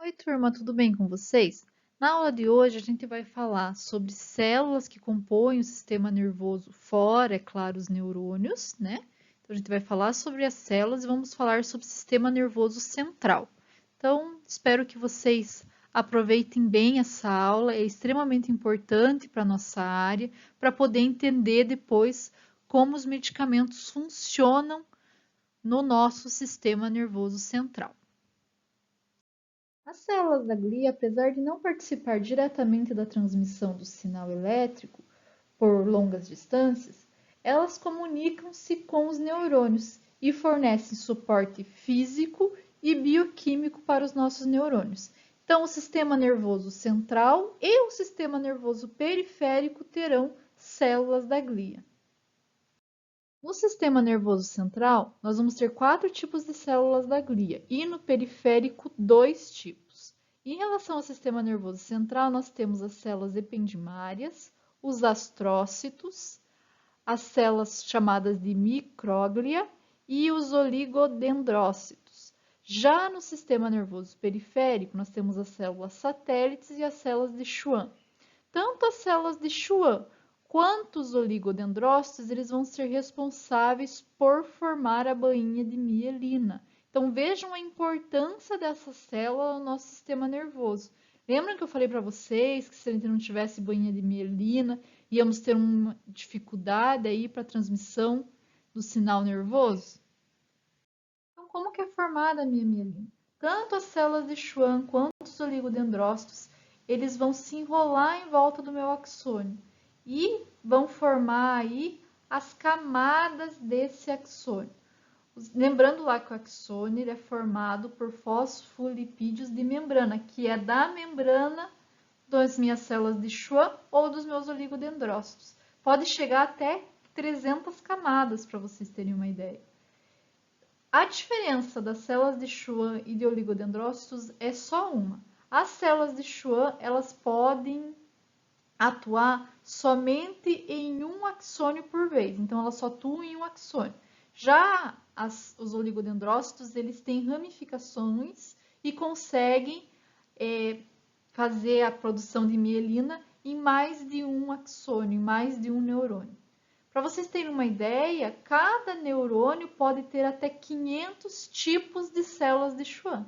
Oi, turma, tudo bem com vocês? Na aula de hoje, a gente vai falar sobre células que compõem o sistema nervoso, fora, é claro, os neurônios, né? Então, a gente vai falar sobre as células e vamos falar sobre o sistema nervoso central. Então, espero que vocês aproveitem bem essa aula, é extremamente importante para a nossa área, para poder entender depois como os medicamentos funcionam no nosso sistema nervoso central. As células da glia, apesar de não participar diretamente da transmissão do sinal elétrico por longas distâncias, elas comunicam-se com os neurônios e fornecem suporte físico e bioquímico para os nossos neurônios. Então, o sistema nervoso central e o sistema nervoso periférico terão células da glia. No sistema nervoso central, nós vamos ter 4 tipos de células da glia e no periférico, 2 tipos. Em relação ao sistema nervoso central, nós temos as células ependimárias, os astrócitos, as células chamadas de micróglia e os oligodendrócitos. Já no sistema nervoso periférico, nós temos as células satélites e as células de Schwann. Tanto as células de Schwann quanto os oligodendrócitos, eles vão ser responsáveis por formar a bainha de mielina. Então, vejam a importância dessa célula no nosso sistema nervoso. Lembram que eu falei para vocês que se a gente não tivesse bainha de mielina, íamos ter uma dificuldade aí para a transmissão do sinal nervoso? Então, como que é formada a minha mielina? Tanto as células de Schwann quanto os oligodendrócitos, eles vão se enrolar em volta do meu axônio e vão formar aí as camadas desse axônio. Lembrando lá que o axônio ele é formado por fosfolipídios de membrana, que é da membrana das minhas células de Schwann ou dos meus oligodendrócitos. Pode chegar até 300 camadas, para vocês terem uma ideia. A diferença das células de Schwann e de oligodendrócitos é só uma. As células de Schwann, elas podem atuar somente em um axônio por vez, então elas só atuam em um axônio. Já os oligodendrócitos, eles têm ramificações e conseguem fazer a produção de mielina em mais de um axônio, em mais de um neurônio. Para vocês terem uma ideia, cada neurônio pode ter até 500 tipos de células de Schwann.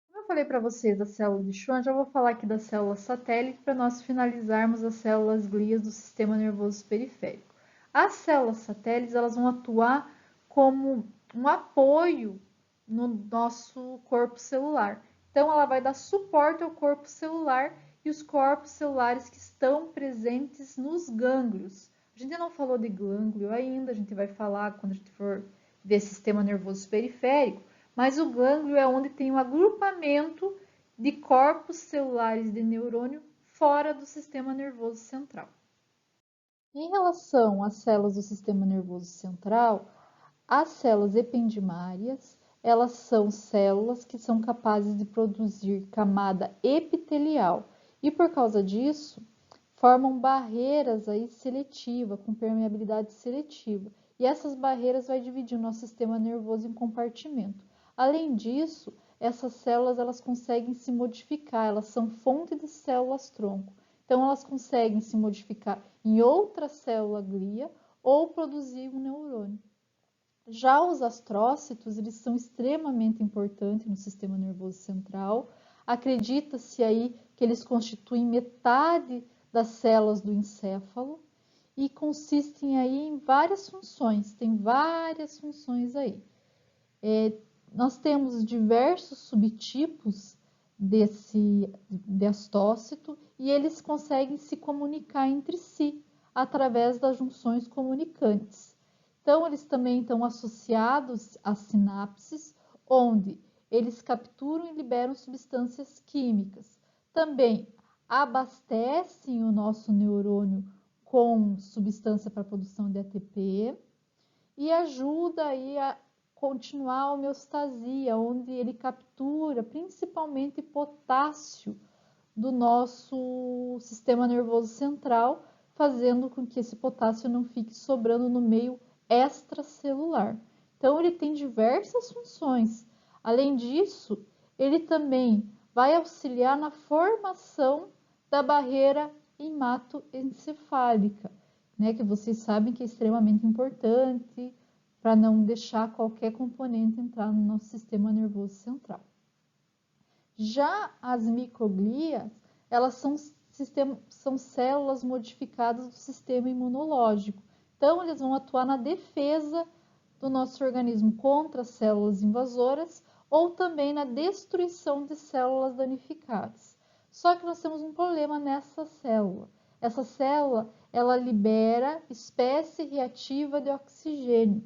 Como eu falei para vocês da célula de Schwann, já vou falar aqui da célula satélite para nós finalizarmos as células glias do sistema nervoso periférico. As células satélites elas vão atuar como um apoio no nosso corpo celular. Então, ela vai dar suporte ao corpo celular e os corpos celulares que estão presentes nos gânglios. A gente não falou de gânglio ainda, a gente vai falar quando a gente for ver sistema nervoso periférico, mas o gânglio é onde tem um agrupamento de corpos celulares de neurônio fora do sistema nervoso central. Em relação às células do sistema nervoso central, as células ependimárias, elas são células que são capazes de produzir camada epitelial e por causa disso formam barreiras aí seletiva, com permeabilidade seletiva. E essas barreiras vai dividir o nosso sistema nervoso em compartimento. Além disso, essas células elas conseguem se modificar, elas são fonte de células-tronco. Então, elas conseguem se modificar em outra célula glia ou produzir um neurônio. Já os astrócitos, eles são extremamente importantes no sistema nervoso central. Acredita-se aí que eles constituem metade das células do encéfalo e consistem aí em várias funções, tem várias funções aí. Nós temos diversos subtipos de astócito e eles conseguem se comunicar entre si através das junções comunicantes. Então, eles também estão associados às sinapses, onde eles capturam e liberam substâncias químicas. Também abastecem o nosso neurônio com substância para a produção de ATP e ajuda aí a continuar a homeostasia, onde ele captura principalmente potássio do nosso sistema nervoso central, fazendo com que esse potássio não fique sobrando no meio extracelular. Então, ele tem diversas funções. Além disso, ele também vai auxiliar na formação da barreira hematoencefálica, né, que vocês sabem que é extremamente importante para não deixar qualquer componente entrar no nosso sistema nervoso central. Já as microglias, elas são células modificadas do sistema imunológico. Então, eles vão atuar na defesa do nosso organismo contra as células invasoras ou também na destruição de células danificadas. Só que nós temos um problema nessa célula. Essa célula, ela libera espécie reativa de oxigênio.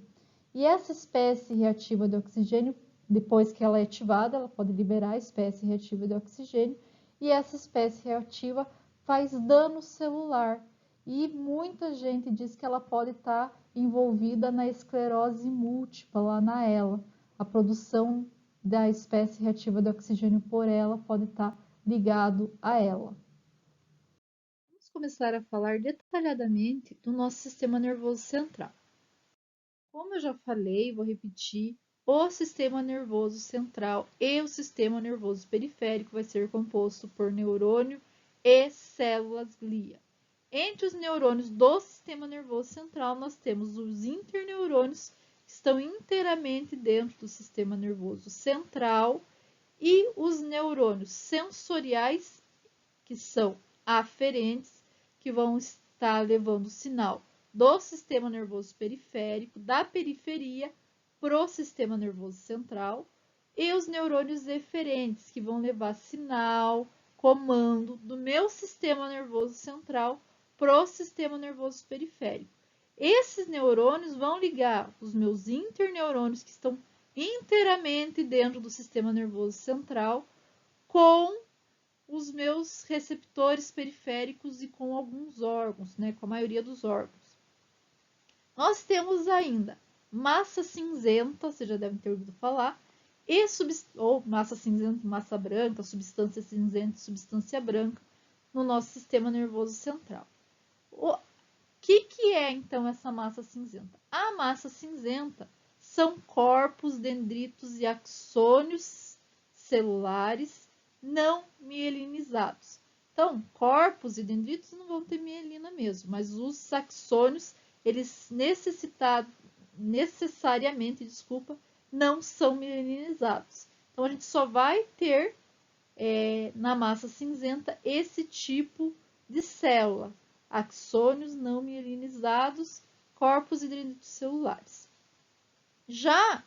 E essa espécie reativa de oxigênio, depois que ela é ativada, ela pode liberar a espécie reativa de oxigênio, e essa espécie reativa faz dano celular. E muita gente diz que ela pode estar envolvida na esclerose múltipla, lá na ELA. A produção da espécie reativa de oxigênio por ela pode estar ligado a ela. Vamos começar a falar detalhadamente do nosso sistema nervoso central. Como eu já falei, vou repetir, o sistema nervoso central e o sistema nervoso periférico vai ser composto por neurônio e células glia. Entre os neurônios do sistema nervoso central, nós temos os interneurônios, que estão inteiramente dentro do sistema nervoso central, e os neurônios sensoriais, que são aferentes, que vão estar levando o sinal do sistema nervoso periférico, da periferia, para o sistema nervoso central, e os neurônios eferentes, que vão levar sinal, comando do meu sistema nervoso central para o sistema nervoso periférico. Esses neurônios vão ligar os meus interneurônios, que estão inteiramente dentro do sistema nervoso central, com os meus receptores periféricos e com alguns órgãos, né, com a maioria dos órgãos. Nós temos ainda massa cinzenta, vocês já devem ter ouvido falar, ou massa cinzenta e massa branca, substância cinzenta e substância branca, no nosso sistema nervoso central. O que é, então, essa massa cinzenta? A massa cinzenta são corpos, dendritos e axônios celulares não mielinizados. Então, corpos e dendritos não vão ter mielina mesmo, mas os axônios, eles necessariamente, não são mielinizados. Então, a gente só vai ter na massa cinzenta esse tipo de célula, axônios não mielinizados, corpos e dendritos celulares. Já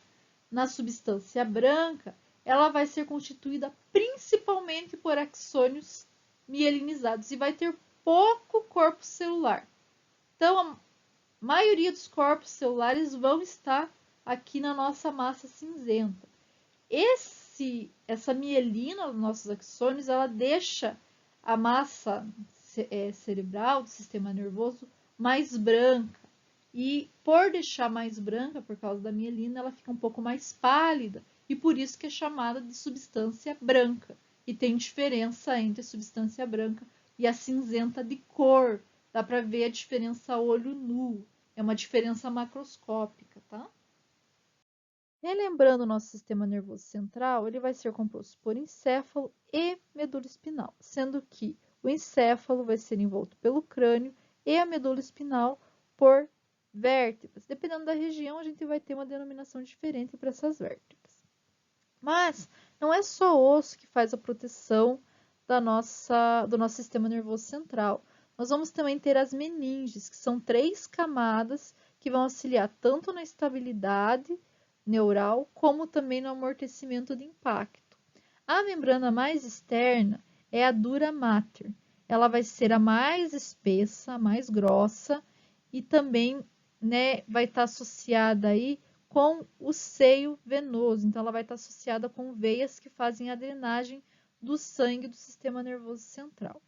na substância branca, ela vai ser constituída principalmente por axônios mielinizados e vai ter pouco corpo celular. Então, a maioria dos corpos celulares vão estar aqui na nossa massa cinzenta. Essa mielina dos nossos axônios, ela deixa a massa cerebral do sistema nervoso mais branca. E por deixar mais branca, por causa da mielina, ela fica um pouco mais pálida. E por isso que é chamada de substância branca. E tem diferença entre a substância branca e a cinzenta de cor. Dá para ver a diferença a olho nu. É uma diferença macroscópica, tá? Relembrando o nosso sistema nervoso central, ele vai ser composto por encéfalo e medula espinal, sendo que o encéfalo vai ser envolto pelo crânio e a medula espinal por vértebras. Dependendo da região, a gente vai ter uma denominação diferente para essas vértebras. Mas não é só o osso que faz a proteção do nosso sistema nervoso central. Nós vamos também ter as meninges, que são 3 camadas que vão auxiliar tanto na estabilidade neural, como também no amortecimento de impacto. A membrana mais externa é a dura mater. Ela vai ser a mais espessa, a mais grossa, e também, né, vai estar associada aí com o seio venoso. Então, ela vai estar associada com veias que fazem a drenagem do sangue do sistema nervoso central.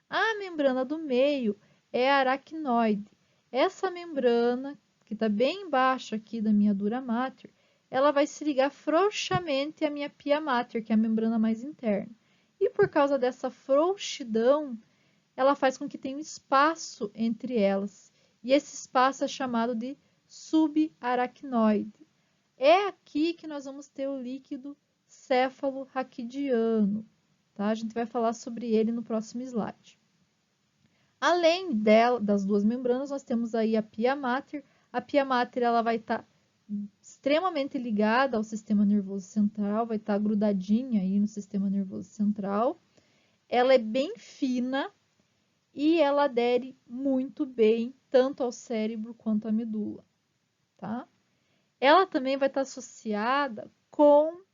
A membrana do meio é a aracnoide. Essa membrana, que está bem embaixo aqui da minha dura mater, ela vai se ligar frouxamente à minha pia mater, que é a membrana mais interna. E por causa dessa frouxidão, ela faz com que tenha um espaço entre elas. E esse espaço é chamado de subaracnoide. É aqui que nós vamos ter o líquido encéfalo raquidiano, tá? A gente vai falar sobre ele no próximo slide. Além das duas membranas, nós temos aí a pia mater. A pia mater ela vai estar extremamente ligada ao sistema nervoso central, vai estar grudadinha aí no sistema nervoso central. Ela é bem fina e ela adere muito bem tanto ao cérebro quanto à medula, tá? Ela também vai estar associada com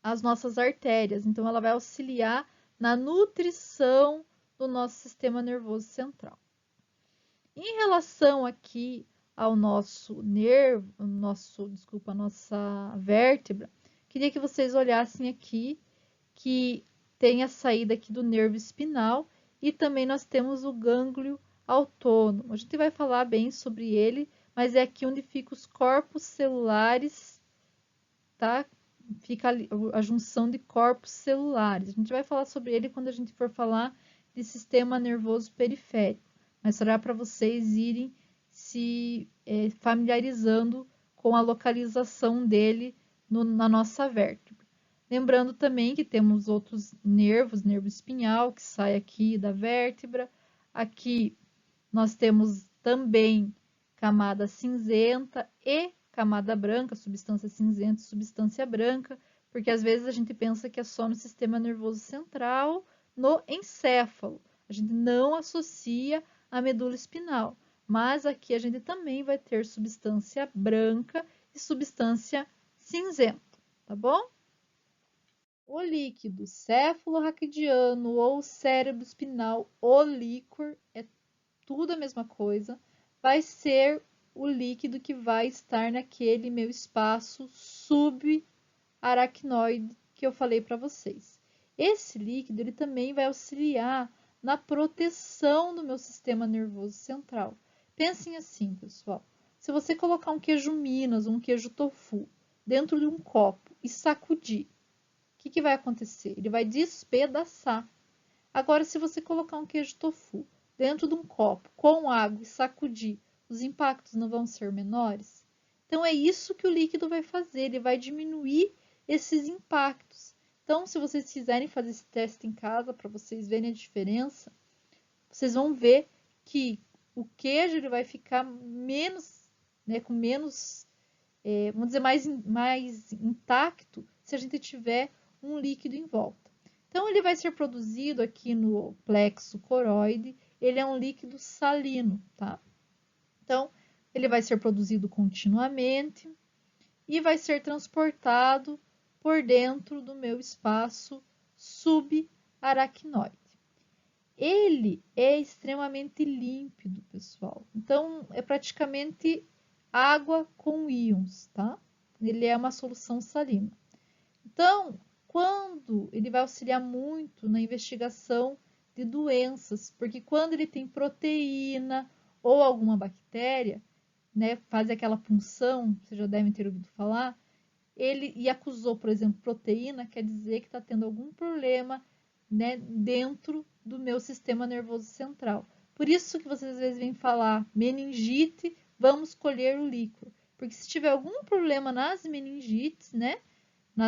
as nossas artérias, então ela vai auxiliar na nutrição do nosso sistema nervoso central. Em relação aqui ao nosso nervo, a nossa vértebra, queria que vocês olhassem aqui que tem a saída aqui do nervo espinal e também nós temos o gânglio autônomo. A gente vai falar bem sobre ele, mas é aqui onde ficam os corpos celulares, tá? Fica a junção de corpos celulares. A gente vai falar sobre ele quando a gente for falar de sistema nervoso periférico, mas será para vocês irem se familiarizando com a localização dele na nossa vértebra. Lembrando também que temos outros nervos, nervo espinhal, que sai aqui da vértebra. Aqui nós temos também camada cinzenta e camada branca, substância cinzenta e substância branca, porque às vezes a gente pensa que é só no sistema nervoso central, no encéfalo. A gente não associa a medula espinal, mas aqui a gente também vai ter substância branca e substância cinzenta, tá bom? O líquido céfalo-raquidiano ou cérebro espinal, o líquor, é tudo a mesma coisa, vai ser o líquido que vai estar naquele meu espaço subaracnoide que eu falei para vocês. Esse líquido ele também vai auxiliar na proteção do meu sistema nervoso central. Pensem assim, pessoal. Se você colocar um queijo Minas, um queijo tofu dentro de um copo e sacudir, o que vai acontecer? Ele vai despedaçar. Agora, se você colocar um queijo tofu dentro de um copo com água e sacudir, os impactos não vão ser menores? Então, é isso que o líquido vai fazer, ele vai diminuir esses impactos. Então, se vocês quiserem fazer esse teste em casa, para vocês verem a diferença, vocês vão ver que o queijo ele vai ficar menos, né, com menos, vamos dizer, mais intacto se a gente tiver um líquido em volta. Então, ele vai ser produzido aqui no plexo coroide, ele é um líquido salino, tá? Então, ele vai ser produzido continuamente e vai ser transportado por dentro do meu espaço subaracnoide. Ele é extremamente límpido, pessoal. Então, é praticamente água com íons, tá? Ele é uma solução salina. Então, quando ele vai auxiliar muito na investigação de doenças, porque quando ele tem proteína ou alguma bactéria, né, faz aquela punção, vocês já devem ter ouvido falar, e acusou, por exemplo, proteína, quer dizer que está tendo algum problema, né, dentro do meu sistema nervoso central. Por isso que vocês às vezes vêm falar meningite, vamos colher o líquor. Porque se tiver algum problema nas meningites, né,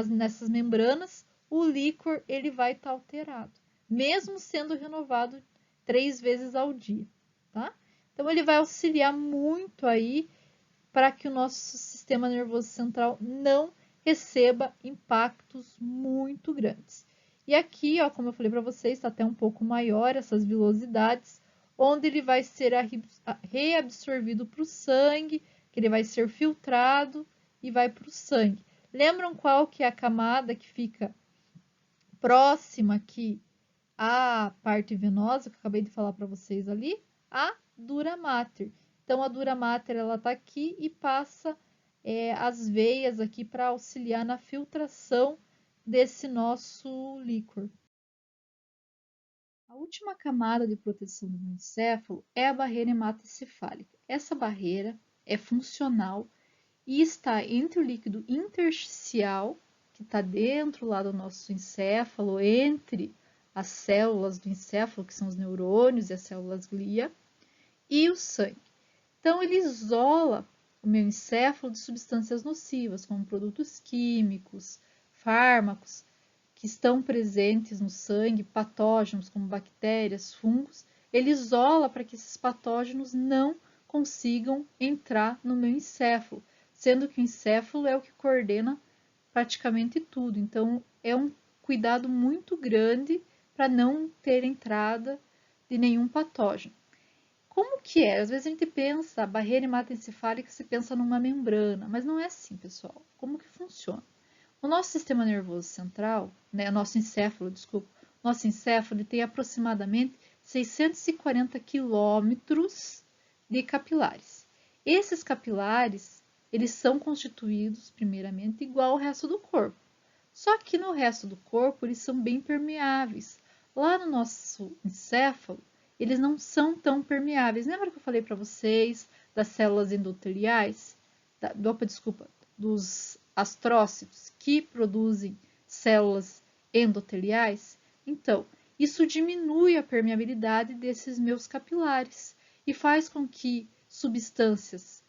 nessas membranas, o líquor ele vai estar alterado, mesmo sendo renovado 3 vezes ao dia, tá? Então, ele vai auxiliar muito aí para que o nosso sistema nervoso central não receba impactos muito grandes. E aqui, ó, como eu falei para vocês, está até um pouco maior essas vilosidades, onde ele vai ser reabsorvido para o sangue, que ele vai ser filtrado e vai para o sangue. Lembram qual que é a camada que fica próxima aqui à parte venosa, que eu acabei de falar para vocês ali? A dura mater. Então, a dura mater, ela tá aqui e passa as veias aqui para auxiliar na filtração desse nosso líquor. A última camada de proteção do encéfalo é a barreira hematocefálica. Essa barreira é funcional e está entre o líquido intersticial, que está dentro lá do nosso encéfalo, entre as células do encéfalo, que são os neurônios e as células glia, e o sangue. Então, ele isola o meu encéfalo de substâncias nocivas, como produtos químicos, fármacos, que estão presentes no sangue, patógenos como bactérias, fungos, ele isola para que esses patógenos não consigam entrar no meu encéfalo, sendo que o encéfalo é o que coordena praticamente tudo. Então, é um cuidado muito grande para não ter entrada de nenhum patógeno. Como que é? Às vezes a gente pensa, a barreira hematoencefálica, se pensa numa membrana, mas não é assim, pessoal. Como que funciona? O nosso sistema nervoso central, né, nosso encéfalo, desculpa, nosso encéfalo tem aproximadamente 640 quilômetros de capilares. Esses capilares, eles são constituídos, primeiramente, igual ao resto do corpo. Só que no resto do corpo, eles são bem permeáveis. Lá no nosso encéfalo, eles não são tão permeáveis. Lembra que eu falei para vocês das células endoteliais? Desculpa, dos astrócitos que produzem células endoteliais? Então, isso diminui a permeabilidade desses meus capilares e faz com que substâncias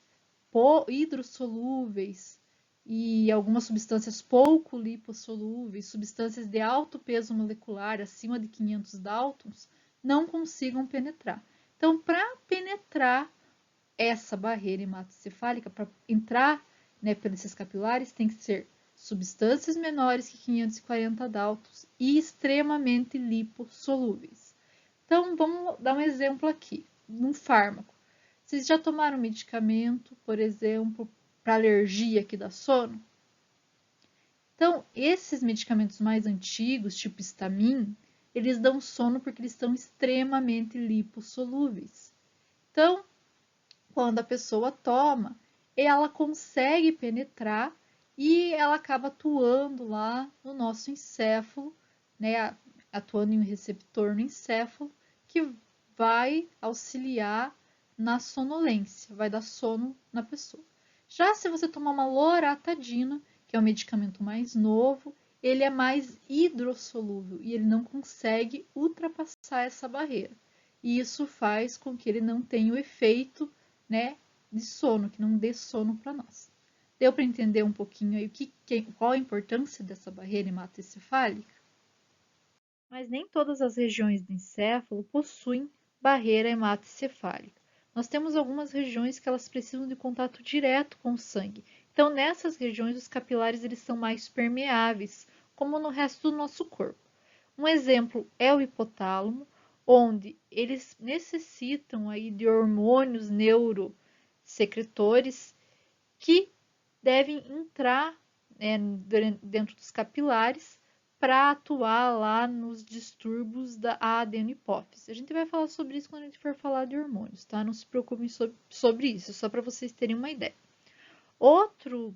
hidrossolúveis e algumas substâncias pouco lipossolúveis, substâncias de alto peso molecular, acima de 500 Daltons, não consigam penetrar. Então, para penetrar essa barreira hematoencefálica, para entrar, né, pelos esses capilares, tem que ser substâncias menores que 540 Daltons e extremamente lipossolúveis. Então, vamos dar um exemplo aqui, num fármaco. Vocês já tomaram medicamento, por exemplo, para alergia que dá sono? Então, esses medicamentos mais antigos, tipo Stamin, eles dão sono porque eles estão extremamente lipossolúveis. Então, quando a pessoa toma, ela consegue penetrar e ela acaba atuando lá no nosso encéfalo, né, atuando em um receptor no encéfalo, que vai auxiliar na sonolência, vai dar sono na pessoa. Já se você tomar uma loratadina, que é um medicamento mais novo, ele é mais hidrossolúvel e ele não consegue ultrapassar essa barreira. E isso faz com que ele não tenha o efeito, né, de sono, que não dê sono para nós. Deu para entender um pouquinho aí qual a importância dessa barreira hematoencefálica? Mas nem todas as regiões do encéfalo possuem barreira hematoencefálica. Nós temos algumas regiões que elas precisam de contato direto com o sangue. Então, nessas regiões, os capilares eles são mais permeáveis, como no resto do nosso corpo. Um exemplo é o hipotálamo, onde eles necessitam aí de hormônios neurosecretores que devem entrar, né, dentro dos capilares para atuar lá nos distúrbios da adenohipófise. A gente vai falar sobre isso quando a gente for falar de hormônios, tá? Não se preocupem sobre isso, só para vocês terem uma ideia. Outro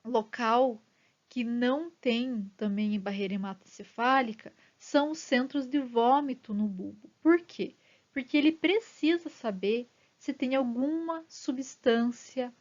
local que não tem também barreira hematoencefálica são os centros de vômito no bulbo. Por quê? Porque ele precisa saber se tem alguma substância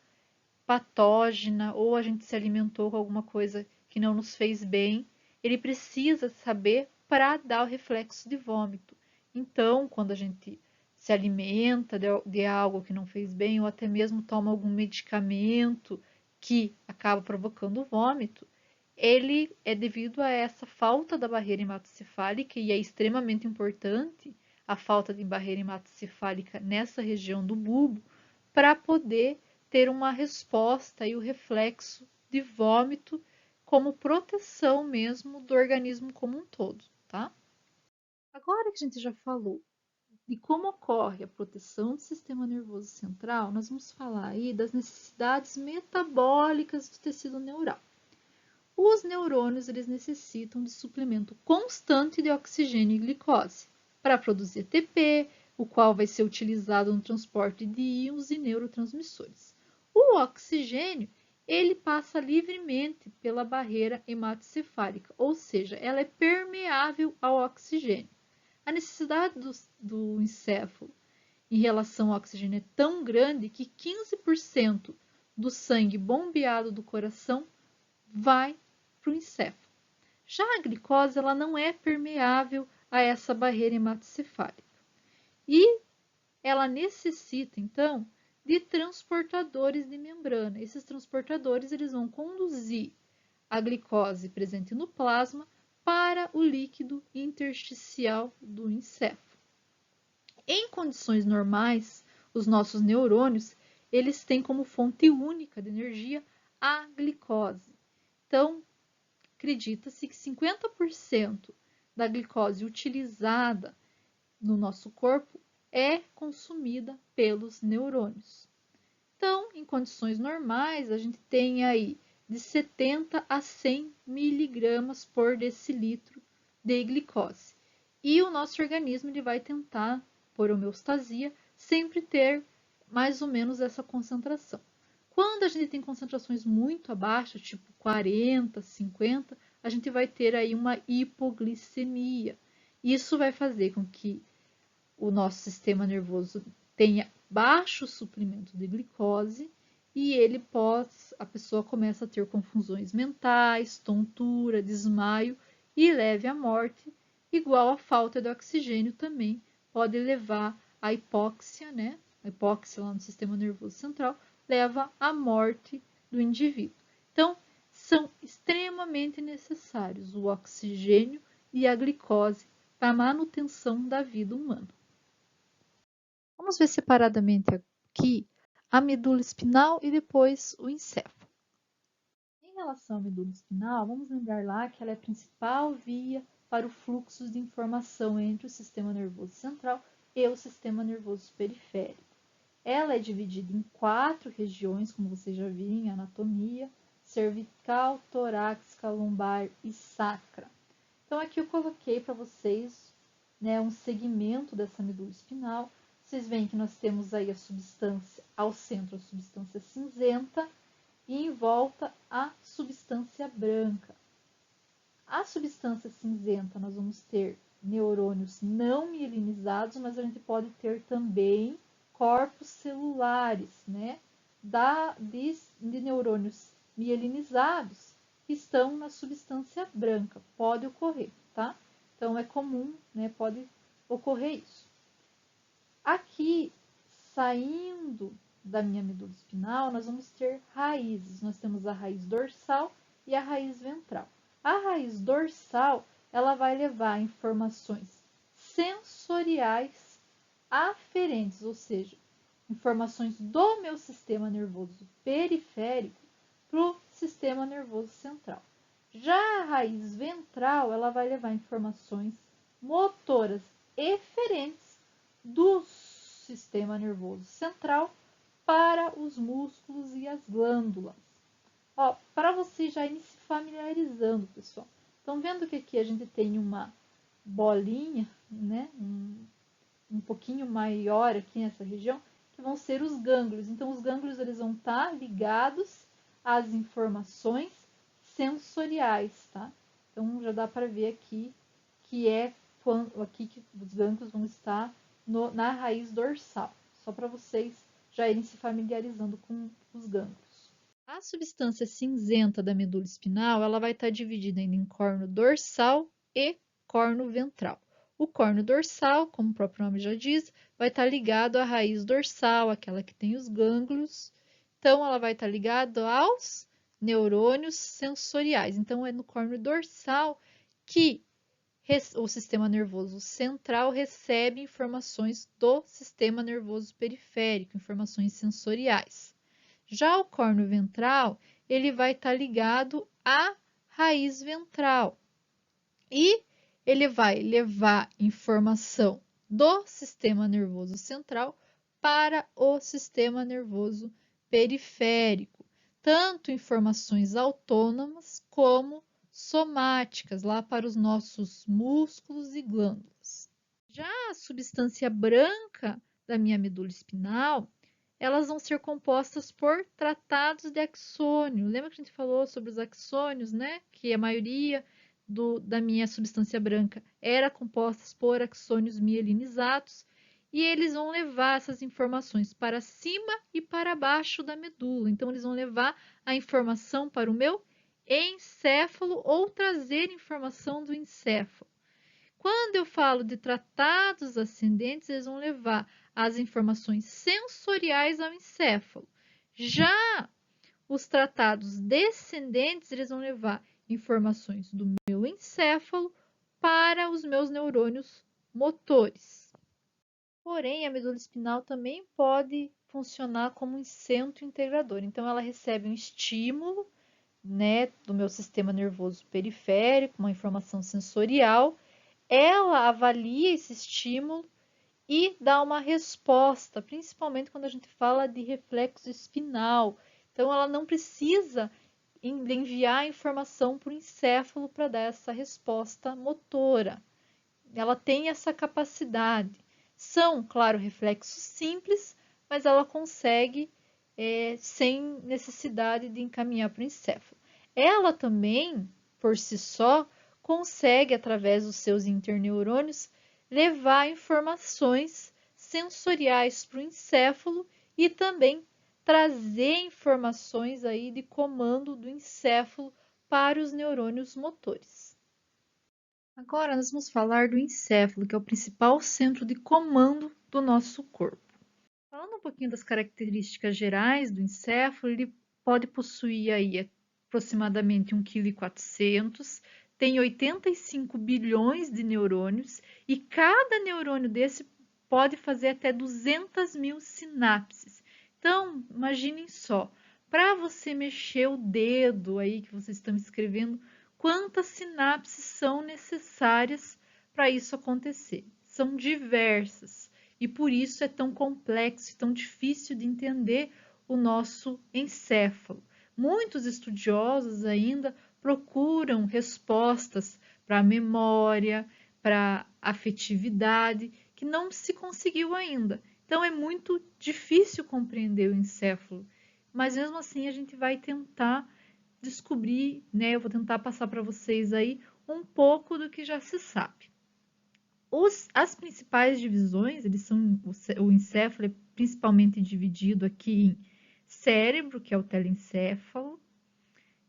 patógena ou a gente se alimentou com alguma coisa que não nos fez bem, ele precisa saber para dar o reflexo de vômito. Então, quando a gente se alimenta de algo que não fez bem ou até mesmo toma algum medicamento que acaba provocando vômito, ele é devido a essa falta da barreira hematoencefálica e é extremamente importante a falta de barreira hematoencefálica nessa região do bulbo para poder ter uma resposta e o reflexo de vômito como proteção mesmo do organismo como um todo, tá? Agora que a gente já falou de como ocorre a proteção do sistema nervoso central, nós vamos falar aí das necessidades metabólicas do tecido neural. Os neurônios eles necessitam de suplemento constante de oxigênio e glicose para produzir ATP, o qual vai ser utilizado no transporte de íons e neurotransmissores. O oxigênio ele passa livremente pela barreira hematoencefálica, ou seja, ela é permeável ao oxigênio. A necessidade do encéfalo em relação ao oxigênio é tão grande que 15% do sangue bombeado do coração vai para o encéfalo. Já a glicose ela não é permeável a essa barreira hematoencefálica. E ela necessita, então, de transportadores de membrana. Esses transportadores eles vão conduzir a glicose presente no plasma para o líquido intersticial do encéfalo. Em condições normais, os nossos neurônios, eles têm como fonte única de energia a glicose. Então, acredita-se que 50% da glicose utilizada no nosso corpo é consumida pelos neurônios. Então, em condições normais, a gente tem aí de 70 a 100 miligramas por decilitro de glicose. E o nosso organismo ele vai tentar, por homeostasia, sempre ter mais ou menos essa concentração. Quando a gente tem concentrações muito abaixo, tipo 40, 50, a gente vai ter aí uma hipoglicemia. Isso vai fazer com que o nosso sistema nervoso tenha baixo suprimento de glicose e a pessoa começa a ter confusões mentais, tontura, desmaio e leve à morte, igual a falta de oxigênio também pode levar à hipóxia, né? A hipóxia lá no sistema nervoso central leva à morte do indivíduo. Então, são extremamente necessários o oxigênio e a glicose para a manutenção da vida humana. Vamos ver separadamente aqui a medula espinal e depois o encéfalo. Em relação à medula espinal, vamos lembrar lá que ela é a principal via para o fluxo de informação entre o sistema nervoso central e o sistema nervoso periférico. Ela é dividida em 4 regiões, como vocês já viram em anatomia: cervical, torácica, lombar e sacra. Então aqui eu coloquei para vocês, né, um segmento dessa medula espinal. Vocês veem que nós temos aí a substância, ao centro a substância cinzenta e em volta a substância branca. A substância cinzenta nós vamos ter neurônios não mielinizados, mas a gente pode ter também corpos celulares, né, de neurônios mielinizados que estão na substância branca. Pode ocorrer, tá? Então é comum, né, pode ocorrer isso. Aqui, saindo da minha medula espinal, nós vamos ter raízes. Nós temos a raiz dorsal e a raiz ventral. A raiz dorsal, ela vai levar informações sensoriais aferentes, ou seja, informações do meu sistema nervoso periférico para o sistema nervoso central. Já a raiz ventral, ela vai levar informações motoras eferentes do sistema nervoso central para os músculos e as glândulas. Ó, para você já ir se familiarizando, pessoal. Estão vendo que aqui a gente tem uma bolinha, né? Um pouquinho maior aqui nessa região, que vão ser os gânglios. Então, os gânglios eles vão estar ligados às informações sensoriais, tá? Então, já dá para ver aqui que aqui que os gânglios vão estar na raiz dorsal, só para vocês já irem se familiarizando com os gânglios. A substância cinzenta da medula espinal, ela vai estar dividida em córneo dorsal e córneo ventral. O córneo dorsal, como o próprio nome já diz, vai estar ligado à raiz dorsal, aquela que tem os gânglios. Então, ela vai estar ligada aos neurônios sensoriais. Então, é no córneo dorsal que o sistema nervoso central recebe informações do sistema nervoso periférico, informações sensoriais. Já o córneo ventral, ele vai estar ligado à raiz ventral e ele vai levar informação do sistema nervoso central para o sistema nervoso periférico, tanto informações autônomas como somáticas, lá para os nossos músculos e glândulas. Já a substância branca da minha medula espinal, elas vão ser compostas por tratados de axônio. Lembra que a gente falou sobre os axônios, né? Que a maioria da minha substância branca era composta por axônios mielinizados, e eles vão levar essas informações para cima e para baixo da medula. Então, eles vão levar a informação para o meu encéfalo ou trazer informação do encéfalo. Quando eu falo de tratados ascendentes, eles vão levar as informações sensoriais ao encéfalo. Já os tratados descendentes, eles vão levar informações do meu encéfalo para os meus neurônios motores. Porém, a medula espinhal também pode funcionar como um centro integrador. Então, ela recebe um estímulo, né, do meu sistema nervoso periférico, uma informação sensorial. Ela avalia esse estímulo e dá uma resposta, principalmente quando a gente fala de reflexo espinal. Então, ela não precisa enviar informação para o encéfalo para dar essa resposta motora. Ela tem essa capacidade. São, claro, reflexos simples, mas ela consegue sem necessidade de encaminhar para o encéfalo. Ela também, por si só, consegue, através dos seus interneurônios, levar informações sensoriais para o encéfalo e também trazer informações aí de comando do encéfalo para os neurônios motores. Agora nós vamos falar do encéfalo, que é o principal centro de comando do nosso corpo. Falando um pouquinho das características gerais do encéfalo, ele pode possuir aí aproximadamente 1,4 kg, tem 85 bilhões de neurônios e cada neurônio desse pode fazer até 200 mil sinapses. Então, imaginem só, para você mexer o dedo aí que vocês estão escrevendo, quantas sinapses são necessárias para isso acontecer? São diversas e por isso é tão complexo e tão difícil de entender o nosso encéfalo. Muitos estudiosos ainda procuram respostas para a memória, para a afetividade, que não se conseguiu ainda. Então é muito difícil compreender o encéfalo, mas mesmo assim a gente vai tentar descobrir, né? Eu vou tentar passar para vocês aí um pouco do que já se sabe. As principais divisões, o encéfalo é principalmente dividido aqui em cérebro, que é o telencéfalo,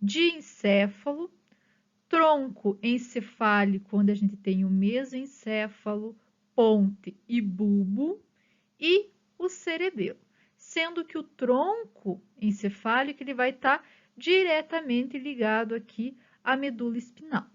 diencéfalo, tronco encefálico, onde a gente tem o mesencéfalo, ponte e bulbo, e o cerebelo. Sendo que o tronco encefálico ele vai estar diretamente ligado aqui à medula espinhal.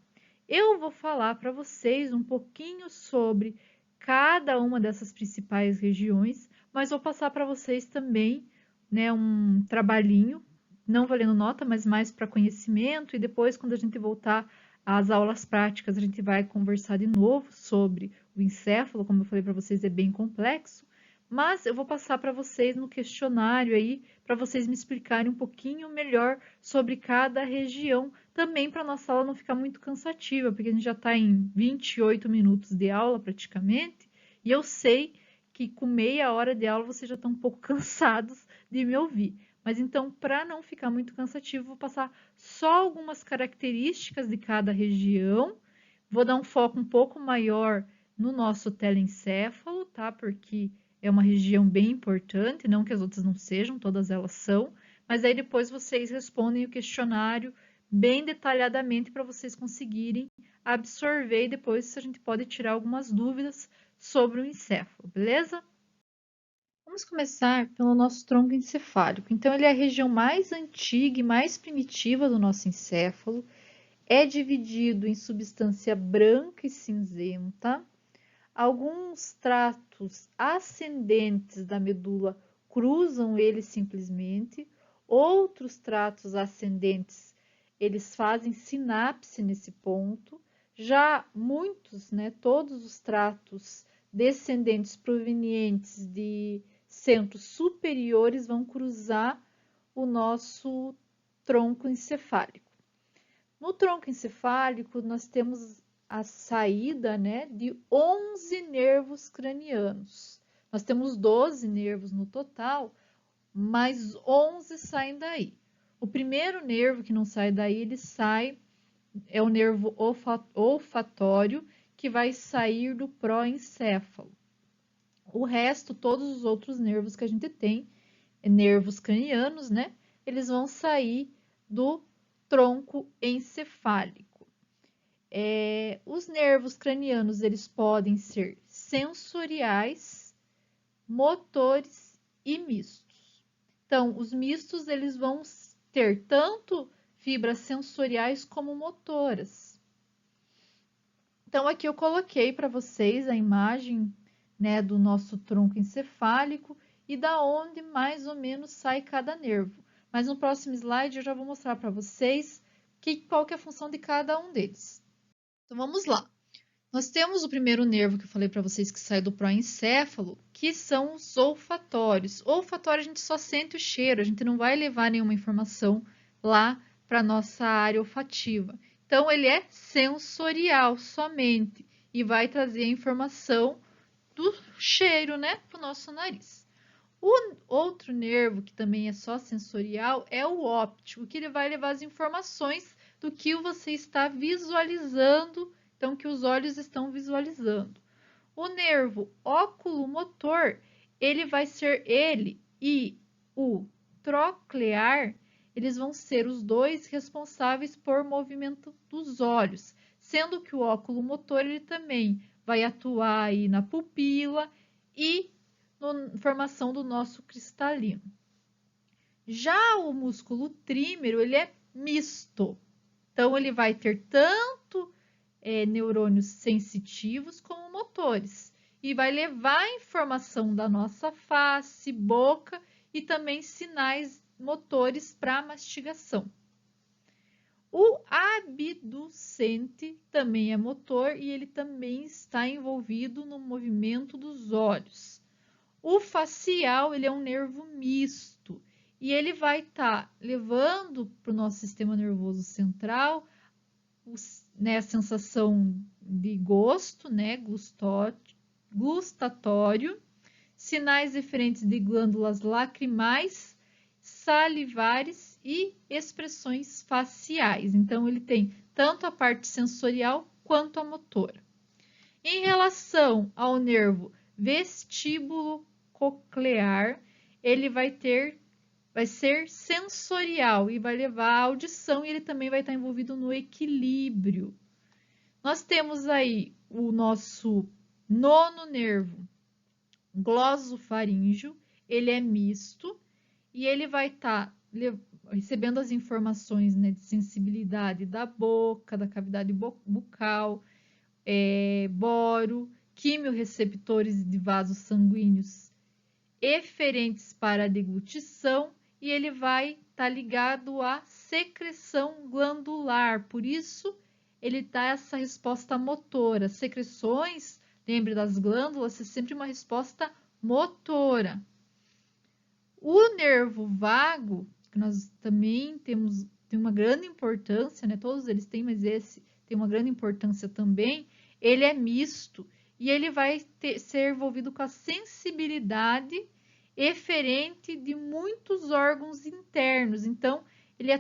Eu vou falar para vocês um pouquinho sobre cada uma dessas principais regiões, mas vou passar para vocês também, né, um trabalhinho, não valendo nota, mas mais para conhecimento, e depois, quando a gente voltar às aulas práticas, a gente vai conversar de novo sobre o encéfalo, como eu falei para vocês, é bem complexo, mas eu vou passar para vocês no questionário aí, para vocês me explicarem um pouquinho melhor sobre cada região, também para a nossa aula não ficar muito cansativa, porque a gente já está em 28 minutos de aula praticamente, e eu sei que com meia hora de aula vocês já estão um pouco cansados de me ouvir. Mas então, para não ficar muito cansativo, vou passar só algumas características de cada região, vou dar um foco um pouco maior no nosso telencéfalo, tá? Porque é uma região bem importante, não que as outras não sejam, todas elas são, mas aí depois vocês respondem o questionário bem detalhadamente para vocês conseguirem absorver e depois a gente pode tirar algumas dúvidas sobre o encéfalo, beleza? Vamos começar pelo nosso tronco encefálico. Então, ele é a região mais antiga e mais primitiva do nosso encéfalo, é dividido em substância branca e cinzenta. Alguns tratos ascendentes da medula cruzam ele simplesmente, outros tratos ascendentes, eles fazem sinapse nesse ponto. Já muitos, né, todos os tratos descendentes provenientes de centros superiores vão cruzar o nosso tronco encefálico. No tronco encefálico, nós temos a saída, né, de 11 nervos cranianos. Nós temos 12 nervos no total, mas 11 saem daí. O primeiro nervo que não sai daí, ele sai, é o nervo olfatório, que vai sair do proencéfalo. O resto, todos os outros nervos que a gente tem, nervos cranianos, né, eles vão sair do tronco encefálico. Os nervos cranianos, eles podem ser sensoriais, motores e mistos. Então, os mistos eles vão ter tanto fibras sensoriais como motoras. Então, aqui eu coloquei para vocês a imagem, né, do nosso tronco encefálico e da onde mais ou menos sai cada nervo. Mas no próximo slide eu já vou mostrar para vocês qual que é a função de cada um deles. Então, vamos lá. Nós temos o primeiro nervo que eu falei para vocês que sai do proencéfalo, que são os olfatórios. O olfatório a gente só sente o cheiro, a gente não vai levar nenhuma informação lá para a nossa área olfativa. Então, ele é sensorial somente e vai trazer a informação do cheiro, né, para o nosso nariz. O outro nervo, que também é só sensorial, é o óptico, que ele vai levar as informações do que você está visualizando, então, que os olhos estão visualizando. O nervo oculomotor, ele vai ser e o troclear, eles vão ser os dois responsáveis por movimento dos olhos, sendo que o oculomotor, ele também vai atuar aí na pupila e na formação do nosso cristalino. Já o músculo trímero, ele é misto. Então, ele vai ter tanto neurônios sensitivos como motores. E vai levar a informação da nossa face, boca e também sinais motores para a mastigação. O abducente também é motor e ele também está envolvido no movimento dos olhos. O facial, ele é um nervo misto e ele vai estar levando para o nosso sistema nervoso central a sensação de gosto, né, gustatório, sinais diferentes de glândulas lacrimais, salivares e expressões faciais. Então, ele tem tanto a parte sensorial quanto a motora. Em relação ao nervo vestíbulo coclear, ele vai ser sensorial e vai levar à audição e ele também vai estar envolvido no equilíbrio. Nós temos aí o nosso nono nervo, glossofaríngeo, ele é misto e ele vai estar recebendo as informações, né, de sensibilidade da boca, da cavidade bucal, boro, quimiorreceptores de vasos sanguíneos eferentes para a deglutição e ele vai estar ligado à secreção glandular, por isso ele dá essa resposta motora. Secreções, lembre das glândulas, é sempre uma resposta motora. O nervo vago, que nós também tem uma grande importância, né? Todos eles têm, mas esse tem uma grande importância também. Ele é misto e ele vai ser envolvido com a sensibilidade eferente de muitos órgãos internos. Então, ele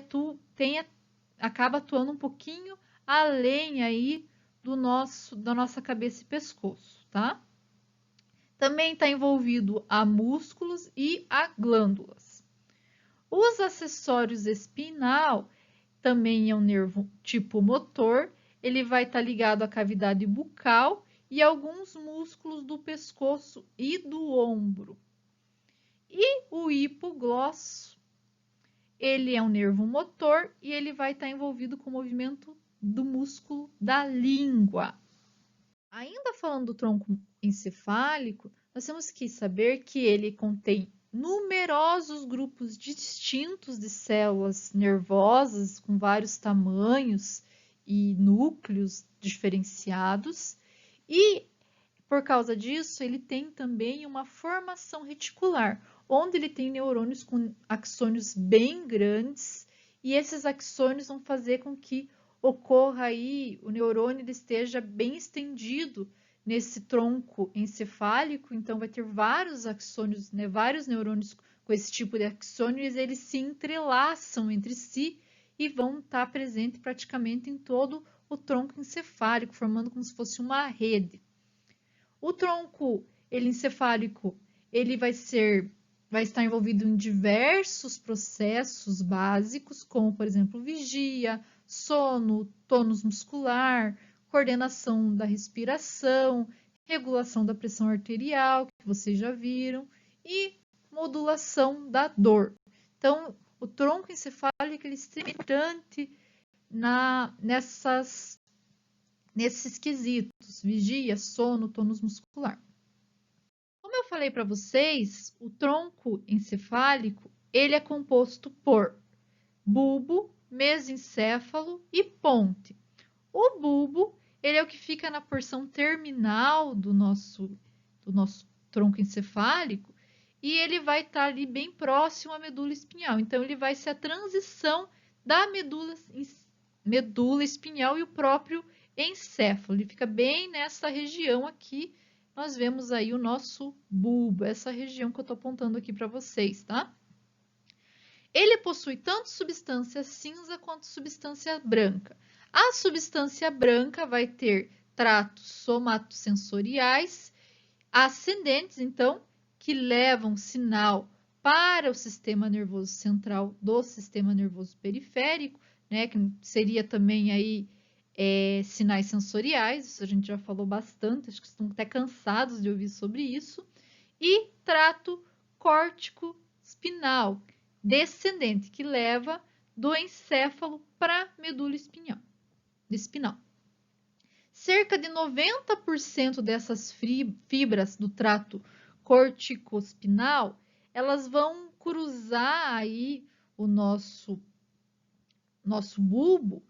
acaba atuando um pouquinho além aí da nossa cabeça e pescoço, tá? Também está envolvido a músculos e a glândulas. Os acessórios espinal também é um nervo tipo motor, ele vai estar ligado à cavidade bucal e alguns músculos do pescoço e do ombro. E o hipoglosso, ele é um nervo motor e ele vai estar envolvido com o movimento do músculo da língua. Ainda falando do tronco encefálico, nós temos que saber que ele contém numerosos grupos distintos de células nervosas com vários tamanhos e núcleos diferenciados e por causa disso, ele tem também uma formação reticular, onde ele tem neurônios com axônios bem grandes, e esses axônios vão fazer com que ocorra aí, o neurônio esteja bem estendido nesse tronco encefálico, então vai ter vários axônios, né, vários neurônios com esse tipo de axônios, eles se entrelaçam entre si e vão estar presentes praticamente em todo o tronco encefálico, formando como se fosse uma rede. O tronco encefálico, ele vai estar envolvido em diversos processos básicos, como, por exemplo, vigia, sono, tônus muscular, coordenação da respiração, regulação da pressão arterial, que vocês já viram, e modulação da dor. Então, o tronco encefálico ele é extremamente importante nesses quesitos, vigia, sono, tônus muscular. Como eu falei para vocês, o tronco encefálico ele é composto por bulbo, mesencéfalo e ponte. O bulbo ele é o que fica na porção terminal do nosso tronco encefálico e ele vai estar ali bem próximo à medula espinhal. Então, ele vai ser a transição da medula espinhal e o próprio encéfalo. Ele fica bem nessa região aqui. Nós vemos aí o nosso bulbo, essa região que eu estou apontando aqui para vocês, tá? Ele possui tanto substância cinza quanto substância branca. A substância branca vai ter tratos somatosensoriais ascendentes, então, que levam sinal para o sistema nervoso central do sistema nervoso periférico, né, que seria também aí sinais sensoriais, isso a gente já falou bastante, acho que estão até cansados de ouvir sobre isso, e trato córtico-espinal descendente, que leva do encéfalo para a medula espinal. Cerca de 90% dessas fibras do trato corticoespinal, elas vão cruzar aí o nosso bulbo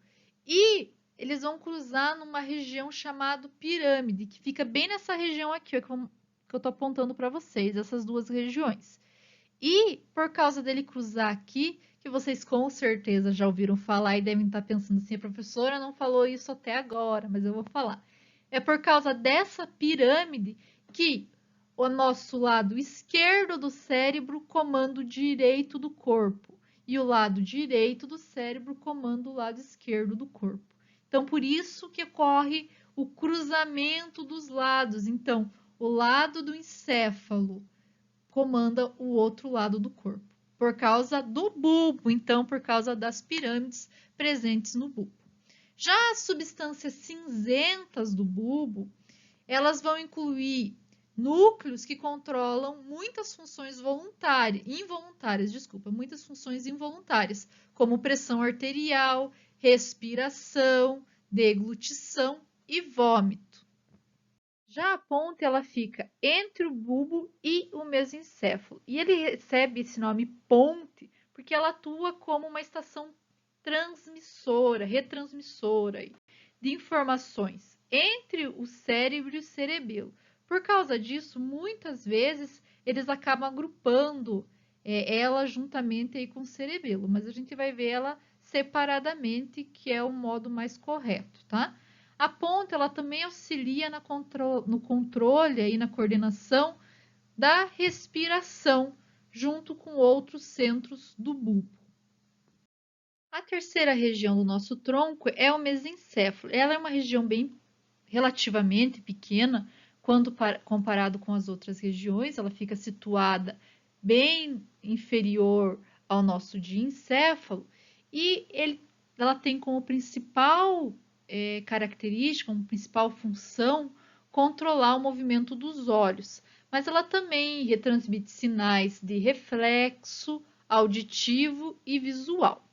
e eles vão cruzar numa região chamada pirâmide, que fica bem nessa região aqui, ó, que eu estou apontando para vocês, essas duas regiões. E por causa dele cruzar aqui, que vocês com certeza já ouviram falar e devem estar pensando assim, a professora não falou isso até agora, mas eu vou falar. É por causa dessa pirâmide que o nosso lado esquerdo do cérebro comanda o direito do corpo e o lado direito do cérebro comanda o lado esquerdo do corpo. Então, por isso que ocorre o cruzamento dos lados. Então, o lado do encéfalo comanda o outro lado do corpo, por causa do bulbo, então por causa das pirâmides presentes no bulbo. Já as substâncias cinzentas do bulbo, elas vão incluir núcleos que controlam muitas funções muitas funções involuntárias, como pressão arterial, respiração, deglutição e vômito. Já a ponta ela fica entre o bulbo e o mesencéfalo. E ele recebe esse nome ponte porque ela atua como uma estação transmissora, retransmissora de informações entre o cérebro e o cerebelo. Por causa disso, muitas vezes eles acabam agrupando ela juntamente aí com o cerebelo, mas a gente vai ver ela separadamente, que é o modo mais correto, tá? A ponta ela também auxilia no controle e na coordenação da respiração, junto com outros centros do bulbo. A terceira região do nosso tronco é o mesencéfalo. Ela é uma região bem relativamente pequena quando comparado com as outras regiões. Ela fica situada bem inferior ao nosso diencéfalo e ela tem como principal característica, como principal função, controlar o movimento dos olhos. Mas ela também retransmite sinais de reflexo, auditivo e visual.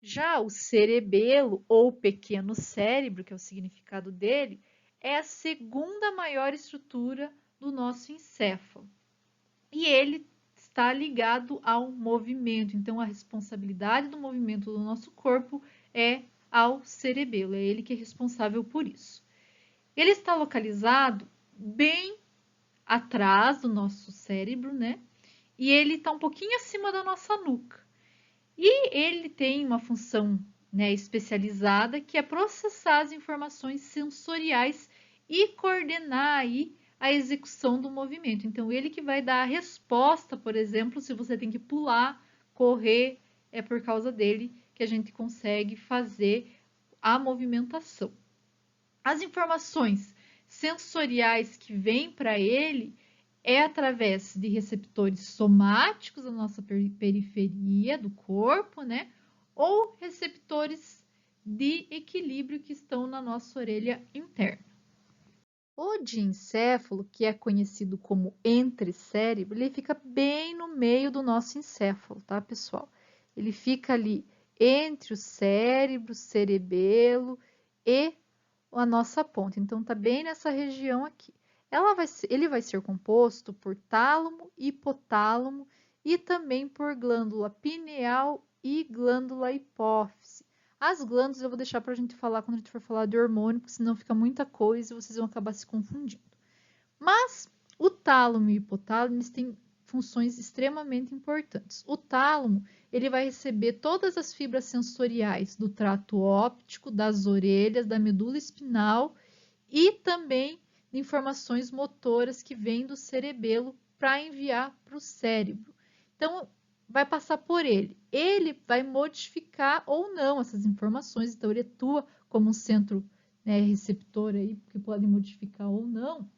Já o cerebelo, ou pequeno cérebro, que é o significado dele, é a segunda maior estrutura do nosso encéfalo. E ele está ligado ao movimento. Então, a responsabilidade do movimento do nosso corpo é ao cerebelo, é ele que é responsável por isso. Ele está localizado bem atrás do nosso cérebro, né? E ele está um pouquinho acima da nossa nuca. E ele tem uma função, né, especializada que é processar as informações sensoriais e coordenar aí a execução do movimento. Então, ele que vai dar a resposta, por exemplo, se você tem que pular, correr, é por causa dele que a gente consegue fazer a movimentação. As informações sensoriais que vêm para ele é através de receptores somáticos da nossa periferia do corpo, né? Ou receptores de equilíbrio que estão na nossa orelha interna. O diencéfalo, que é conhecido como entrecérebro, ele fica bem no meio do nosso encéfalo, tá, pessoal? Ele fica ali entre o cérebro, cerebelo e a nossa ponta. Então, tá bem nessa região aqui. Ele vai ser composto por tálamo, hipotálamo e também por glândula pineal e glândula hipófise. As glândulas eu vou deixar para a gente falar quando a gente for falar de hormônio, porque senão fica muita coisa e vocês vão acabar se confundindo. Mas o tálamo e o hipotálamo eles têm funções extremamente importantes. O tálamo ele vai receber todas as fibras sensoriais do trato óptico, das orelhas, da medula espinal e também de informações motoras que vêm do cerebelo para enviar para o cérebro. Então, vai passar por ele. Ele vai modificar ou não essas informações, então ele atua como um centro, né, receptor aí, que pode modificar ou não,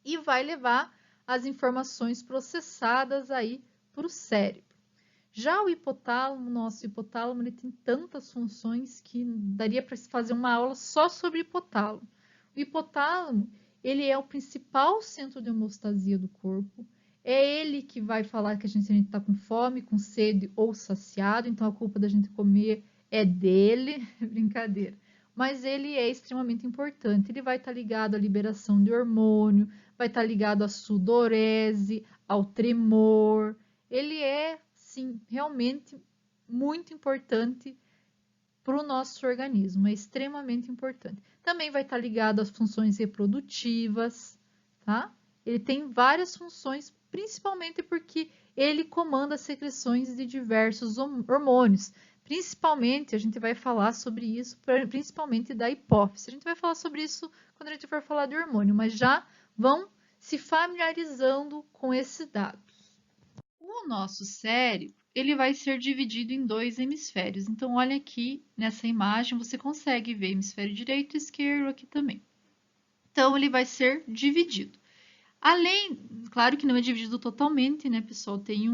e vai levar as informações processadas aí para o cérebro. Já o hipotálamo, nosso hipotálamo, ele tem tantas funções que daria para se fazer uma aula só sobre hipotálamo. O hipotálamo, ele é o principal centro de homeostasia do corpo. É ele que vai falar que a gente está com fome, com sede ou saciado, então a culpa da gente comer é dele, brincadeira. Mas ele é extremamente importante. Ele vai estar ligado à liberação de hormônio, vai estar ligado à sudorese, ao tremor. Ele é, sim, realmente muito importante para o nosso organismo, é extremamente importante. Também vai estar ligado às funções reprodutivas, tá? Ele tem várias funções, principalmente porque ele comanda as secreções de diversos hormônios. Principalmente, a gente vai falar sobre isso, principalmente da hipófise. A gente vai falar sobre isso quando a gente for falar de hormônio, mas já vão se familiarizando com esses dados. O nosso cérebro, ele vai ser dividido em dois hemisférios. Então, olha aqui nessa imagem, você consegue ver hemisfério direito e esquerdo aqui também. Então, ele vai ser dividido. Além, claro que não é dividido totalmente, né, pessoal? Tem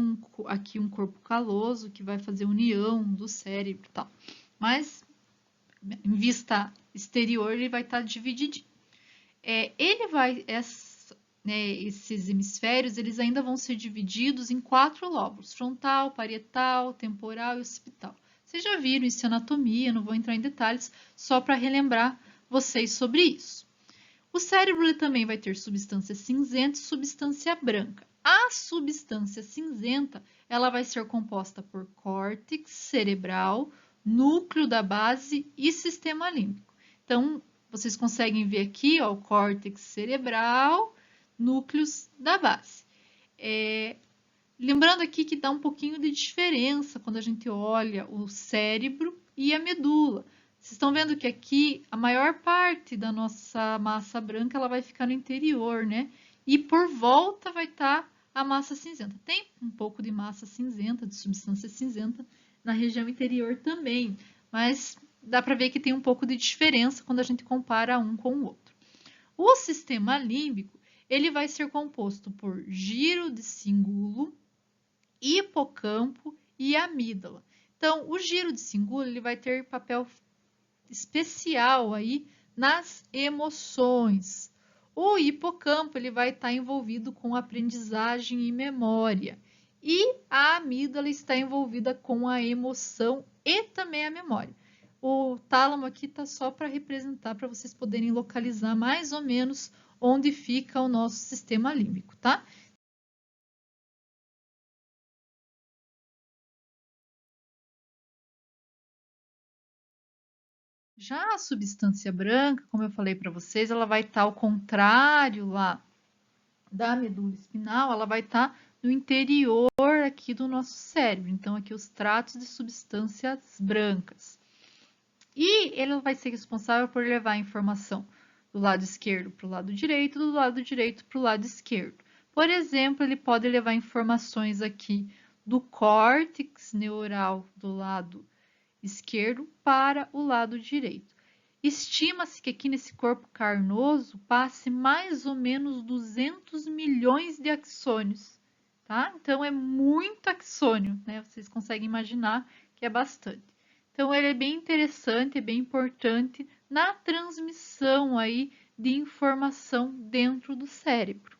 aqui um corpo caloso que vai fazer união do cérebro e tal. Mas, em vista exterior, ele vai estar dividido. Esses hemisférios, eles ainda vão ser divididos em 4 lóbulos: frontal, parietal, temporal e occipital. Vocês já viram isso em anatomia, não vou entrar em detalhes, só para relembrar vocês sobre isso. O cérebro ele também vai ter substância cinzenta e substância branca. A substância cinzenta, ela vai ser composta por córtex cerebral, núcleo da base e sistema límbico. Então, vocês conseguem ver aqui, ó, o córtex cerebral, núcleos da base. Lembrando aqui que dá um pouquinho de diferença quando a gente olha o cérebro e a medula. Vocês estão vendo que aqui a maior parte da nossa massa branca ela vai ficar no interior, né? E por volta vai estar a massa cinzenta. Tem um pouco de massa cinzenta, de substância cinzenta na região interior também, mas dá para ver que tem um pouco de diferença quando a gente compara um com o outro. O sistema límbico ele vai ser composto por giro de cíngulo, hipocampo e amígdala. Então, o giro de cíngulo ele vai ter papel especial aí nas emoções. O hipocampo ele vai estar envolvido com aprendizagem e memória. E a amígdala está envolvida com a emoção e também a memória. O tálamo aqui está só para representar, para vocês poderem localizar mais ou menos onde fica o nosso sistema límbico, tá? Já a substância branca, como eu falei para vocês, ela vai estar ao contrário lá da medula espinal, ela vai estar no interior aqui do nosso cérebro. Então, aqui os tratos de substâncias brancas. E ele vai ser responsável por levar a informação do lado esquerdo para o lado direito, do lado direito para o lado esquerdo. Por exemplo, ele pode levar informações aqui do córtex neural do lado esquerdo para o lado direito. Estima-se que aqui nesse corpo carnoso passe mais ou menos 200 milhões de axônios, tá? Então é muito axônio, né? Vocês conseguem imaginar que é bastante. Então ele é bem interessante, é bem importante na transmissão aí de informação dentro do cérebro.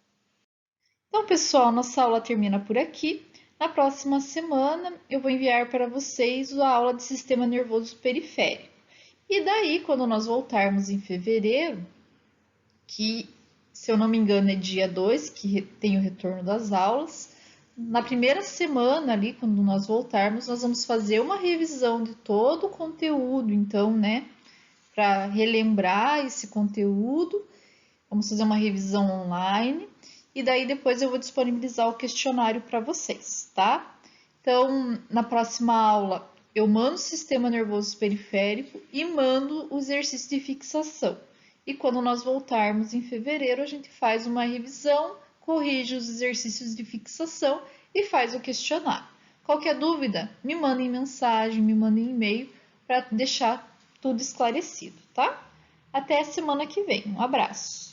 Então, pessoal, nossa aula termina por aqui. Na próxima semana, eu vou enviar para vocês a aula de sistema nervoso periférico. E daí, quando nós voltarmos em fevereiro, que, se eu não me engano, é dia 2, que tem o retorno das aulas, na primeira semana ali, quando nós voltarmos, nós vamos fazer uma revisão de todo o conteúdo, então, né, para relembrar esse conteúdo, vamos fazer uma revisão online e daí depois eu vou disponibilizar o questionário para vocês, tá? Então, na próxima aula, eu mando o sistema nervoso periférico e mando o exercício de fixação. E quando nós voltarmos em fevereiro, a gente faz uma revisão, corrige os exercícios de fixação e faz o questionário. Qualquer dúvida, me mandem mensagem, me mandem e-mail para deixar tudo esclarecido, tá? Até a semana que vem. Um abraço!